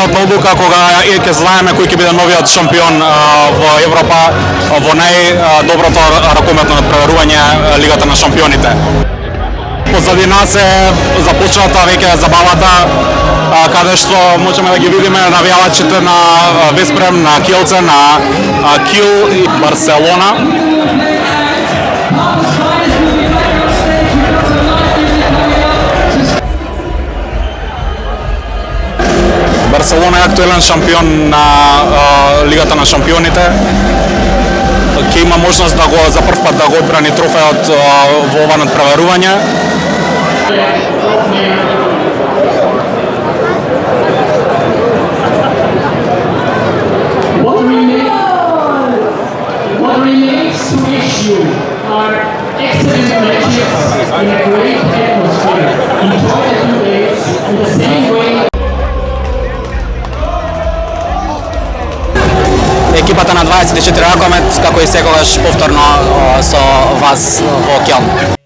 минатна одлука кога ќе знаеме кој ќе биде новиот шампион во Европа во најдоброто ракометно надпреварување Лигата на шампионите. Позади нас е започната веќе забавата, каде што можеме да ги видиме навијалачите на Веспрем, на Kielce, на Kiel и Барселона. Барселона е актуелен шампион на Лигата на шампионите. Ќе има можност да за прв пат да го одбрани трофеот во ова надпреварување. What remains to issue are excellent matches in a great atmosphere. Enjoy the 2 days in the same way. Екипата на 24 ракомет, како и секогаш повторно со вас во Келн.